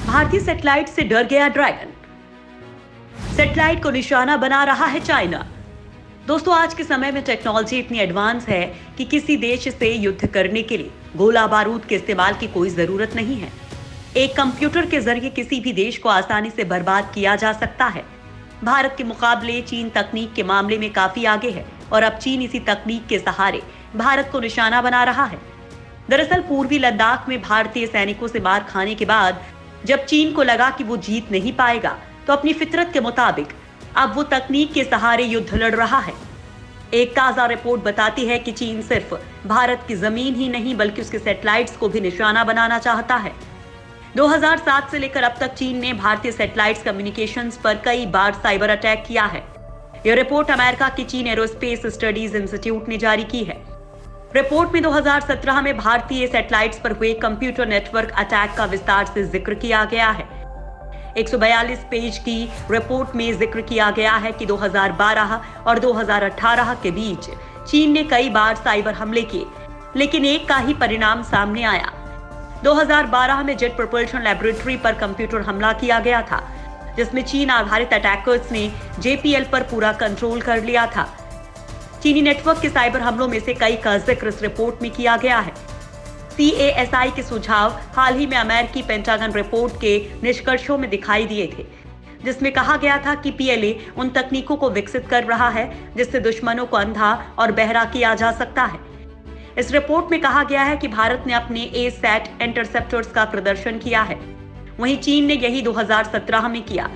भारतीय सैटेलाइट से डर गया ड्रैगन। सैटेलाइट को निशाना बना रहा है चाइना। दोस्तों, आज के समय में टेक्नोलॉजी इतनी एडवांस है कि किसी देश से युद्ध करने के लिए गोला बारूद के इस्तेमाल की कोई जरूरत नहीं है। एक कंप्यूटर के जरिए किसी भी देश को आसानी से बर्बाद किया जा सकता है। भारत के मुकाबले चीन तकनीक के मामले में काफी आगे है और अब चीन इसी तकनीक के सहारे भारत को निशाना बना रहा है। दरअसल पूर्वी लद्दाख में भारतीय सैनिकों से मार खाने के बाद जब चीन को लगा कि वो जीत नहीं पाएगा, तो अपनी फितरत के मुताबिक अब वो तकनीक के सहारे युद्ध लड़ रहा है। एक ताजा रिपोर्ट बताती है कि चीन सिर्फ भारत की जमीन ही नहीं बल्कि उसके सैटेलाइट्स को भी निशाना बनाना चाहता है। 2007 से लेकर अब तक चीन ने भारतीय सैटेलाइट्स कम्युनिकेशंस पर कई बार साइबर अटैक किया है। यह रिपोर्ट अमेरिका की चीन एरोस्पेस स्टडीज इंस्टीट्यूट ने जारी की है। रिपोर्ट में 2017 में भारतीय सैटेलाइट्स पर हुए कंप्यूटर नेटवर्क अटैक का विस्तार से जिक्र किया गया है। 142 पेज की रिपोर्ट में जिक्र किया गया है कि 2012 और 2018 के बीच चीन ने कई बार साइबर हमले किए, लेकिन एक का ही परिणाम सामने आया। 2012 में जेट प्रोपल्शन लैबोरेटरी पर कंप्यूटर हमला किया गया था, जिसमें चीन आधारित अटैकर्स ने जेपीएल पर पूरा कंट्रोल कर लिया था। चीनी नेटवर्क के साइबर हमलों में से कई का जिक्र इस रिपोर्ट में किया गया है। CASI के सुझाव हाल ही में अमेरिकी पेंटागन रिपोर्ट के निष्कर्षों में दिखाई दिए थे, जिसमें कहा गया था कि PLA उन तकनीकों को विकसित कर रहा है जिससे दुश्मनों को अंधा और बहरा किया जा सकता है। इस रिपोर्ट में कहा गया है कि भारत ने अपने ASAT इंटरसेप्टर्स का प्रदर्शन किया है। वहीं चीन ने यही 2017 में किया,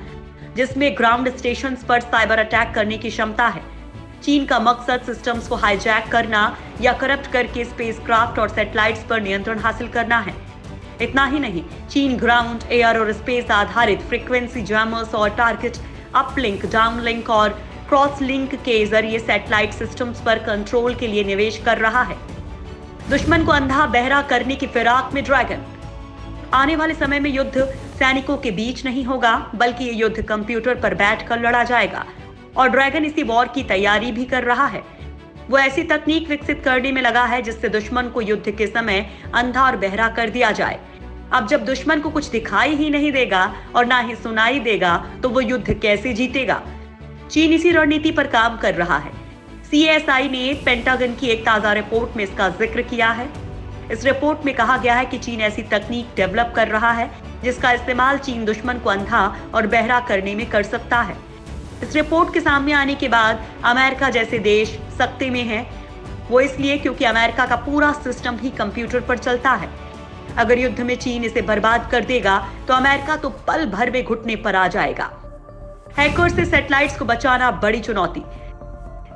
जिसमें ग्राउंड स्टेशन पर साइबर अटैक करने की क्षमता है। चीन का मकसद सिस्टम्स को हाईजैक करना या करप्ट करके स्पेसक्राफ्ट और सैटेलाइट्स पर नियंत्रण हासिल करना है। इतना ही नहीं, चीन ग्राउंड, एयर और स्पेस आधारित फ्रीक्वेंसी जैमर्स और टारगेट अपलिंक, डाउनलिंक और क्रॉस लिंक के जरिए सैटेलाइट सिस्टम्स पर कंट्रोल के लिए निवेश कर रहा है। दुश्मन को अंधा बहरा करने की फिराक में ड्रैगन। आने वाले समय में युद्ध सैनिकों के बीच नहीं होगा, बल्कि ये युद्ध कंप्यूटर पर बैठकर लड़ा जाएगा और ड्रैगन इसी वॉर की तैयारी भी कर रहा है। वो ऐसी तकनीक विकसित करने में लगा है जिससे दुश्मन को युद्ध के समय अंधा और बहरा कर दिया जाए। अब जब दुश्मन को कुछ दिखाई ही नहीं देगा और ना ही सुनाई देगा, तो वो युद्ध कैसे जीतेगा? चीन इसी रणनीति पर काम कर रहा है। CASI ने पेंटागन की एक ताजा रिपोर्ट में इसका जिक्र किया है। इस रिपोर्ट में कहा गया है कि चीन ऐसी तकनीक डेवलप कर रहा है जिसका इस्तेमाल चीन दुश्मन को अंधा और बहरा करने में कर सकता है। इस रिपोर्ट के सामने आने के बाद अमेरिका जैसे देश सख्ते में है। वो इसलिए क्योंकि अमेरिका का पूरा सिस्टम ही कंप्यूटर पर चलता है। अगर युद्ध में चीन इसे बर्बाद कर देगा तो अमेरिका तो पल भर में घुटने पर आ जाएगा। हैकर से सैटेलाइट्स को बचाना बड़ी चुनौती।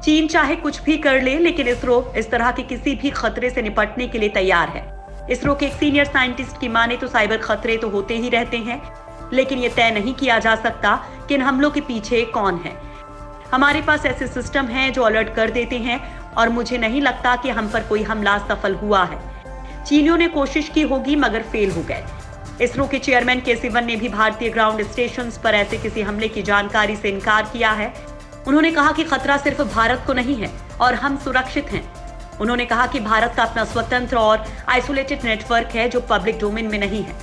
चीन चाहे कुछ भी कर ले, लेकिन इसरो इस तरह के किसी भी खतरे से निपटने के लिए तैयार है। इसरो के एक सीनियर साइंटिस्ट की माने तो साइबर खतरे तो होते ही रहते हैं, लेकिन ये तय नहीं किया जा सकता कि इन हमलों के पीछे कौन है। हमारे पास ऐसे सिस्टम हैं जो अलर्ट कर देते हैं और मुझे नहीं लगता कि हम पर कोई हमला सफल हुआ है। चीनियों ने कोशिश की होगी मगर फेल हो गए। इसरो के चेयरमैन के सिवन ने भी भारतीय ग्राउंड स्टेशंस पर ऐसे किसी हमले की जानकारी से इनकार किया है। उन्होंने कहा कि खतरा सिर्फ भारत को नहीं है और हम सुरक्षित हैं। उन्होंने कहा कि भारत का अपना स्वतंत्र और आइसोलेटेड नेटवर्क है जो पब्लिक डोमेन में नहीं है।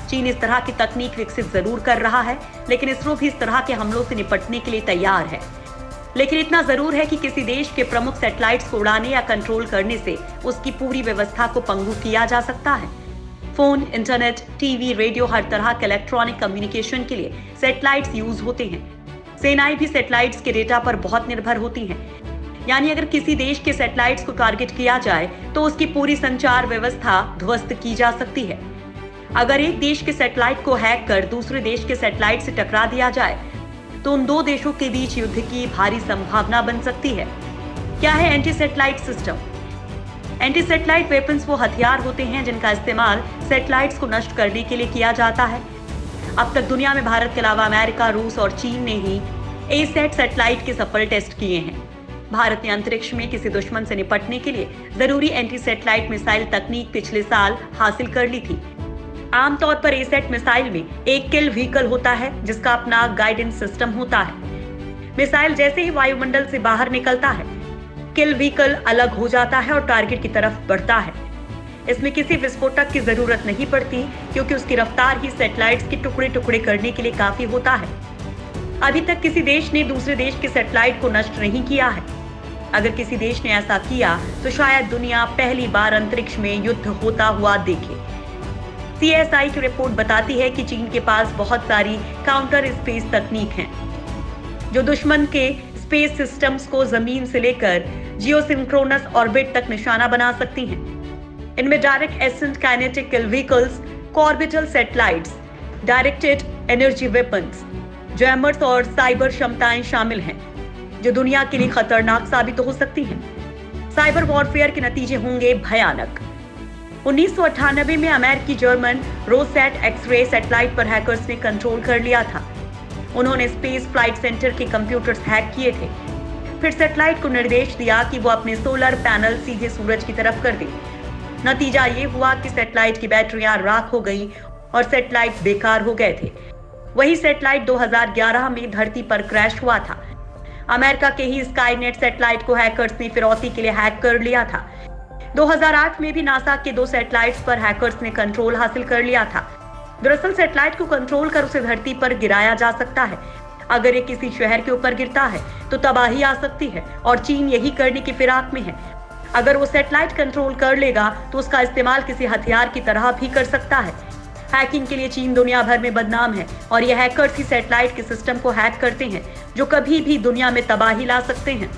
चीन इस तरह की तकनीक विकसित जरूर कर रहा है, लेकिन इसरो भी इस तरह के हमलों से निपटने के लिए तैयार है। लेकिन इतना जरूर है कि किसी देश के प्रमुख सैटेलाइट्स को उड़ाने या कंट्रोल करने से उसकी पूरी व्यवस्था को पंगु किया जा सकता है। फोन, इंटरनेट, टीवी, रेडियो, हर तरह के इलेक्ट्रॉनिक कम्युनिकेशन के लिए सैटेलाइट्स यूज होते हैं। सेनाएं भी सैटेलाइट्स के डेटा पर बहुत निर्भर होती हैं। यानी अगर किसी देश के सैटेलाइट्स को टारगेट किया जाए तो उसकी पूरी संचार व्यवस्था ध्वस्त की जा सकती है। अगर एक देश के सैटेलाइट को हैक कर दूसरे देश के सैटेलाइट से टकरा दिया जाए तो उन दो देशों के बीच युद्ध की भारी संभावना बन सकती है। क्या है anti satellite system? Anti satellite weapons वो हथियार होते हैं जिनका इस्तेमाल सैटेलाइट्स को नष्ट करने के लिए किया जाता है। अब तक दुनिया में भारत के अलावा अमेरिका, रूस और चीन ने ही ASAT सैटेलाइट के सफल टेस्ट किए हैं। भारत ने अंतरिक्ष में किसी दुश्मन से निपटने के लिए जरूरी एंटी सैटेलाइट मिसाइल तकनीक पिछले साल हासिल कर ली थी। आमतौर पर ASAT मिसाइल में एक किल व्हीकल होता है जिसका अपना गाइडेंस सिस्टम होता है। मिसाइल जैसे ही वायुमंडल से बाहर निकलता है, किल व्हीकल अलग हो जाता है और टारगेट की तरफ बढ़ता है। इसमें किसी विस्फोटक की जरूरत नहीं पड़ती क्योंकि उसकी रफ्तार ही सैटेलाइट्स के टुकड़े टुकड़े करने के लिए काफी होता है। अभी तक किसी देश ने दूसरे देश के सैटेलाइट को नष्ट नहीं किया है। अगर किसी देश ने ऐसा किया तो शायद दुनिया पहली बार अंतरिक्ष में युद्ध होता हुआ देखे। CSI की रिपोर्ट बताती है कि चीन के पास बहुत सारी काउंटर स्पेस तकनीक हैं, जो दुश्मन के स्पेस सिस्टम्स को जमीन से लेकर जियोसिंक्रोनस ऑर्बिट तक निशाना बना सकती हैं। इनमें direct ascent kinetic vehicles, orbital satellites, directed energy weapons, jammers और साइबर क्षमताएं शामिल हैं, जो दुनिया के लिए खतरनाक साबित हो सकती हैं। साइबर वॉरफेयर के नतीजे होंगे भयानक। 1998 में अमेरिकी जर्मन रोसैट एक्स-रे सैटेलाइट पर हैकर्स ने कंट्रोल कर लिया था। उन्होंने स्पेस फ्लाइट सेंटर के कंप्यूटर्स हैक किए थे। फिर सैटेलाइट को निर्देश दिया कि वो अपने सोलर पैनल सीधे सूरज की तरफ कर दे। नतीजा ये हुआ कि सैटेलाइट की बैटरियां राख हो गई और सैटेलाइट बेकार हो गए थे। वही सैटेलाइट 2011 में धरती पर क्रैश हुआ था। अमेरिका के ही स्काईनेट सैटेलाइट को हैकर्स ने फिरौती के लिए हैक कर लिया था। 2008 में भी नासा के 2 सैटेलाइट्स पर हैकर्स ने कंट्रोल हासिल कर लिया था। दरअसल सैटेलाइट को कंट्रोल कर उसे धरती पर गिराया जा सकता है। अगर ये किसी शहर के ऊपर गिरता है तो तबाही आ सकती है और चीन यही करने की फिराक में है। अगर वो सैटेलाइट कंट्रोल कर लेगा तो उसका इस्तेमाल किसी हथियार की तरह भी कर सकता है। हैकिंग के लिए चीन दुनिया भर में बदनाम है और ये हैकर्स ही सैटेलाइट के सिस्टम को हैक करते हैं, जो कभी भी दुनिया में तबाही ला सकते हैं।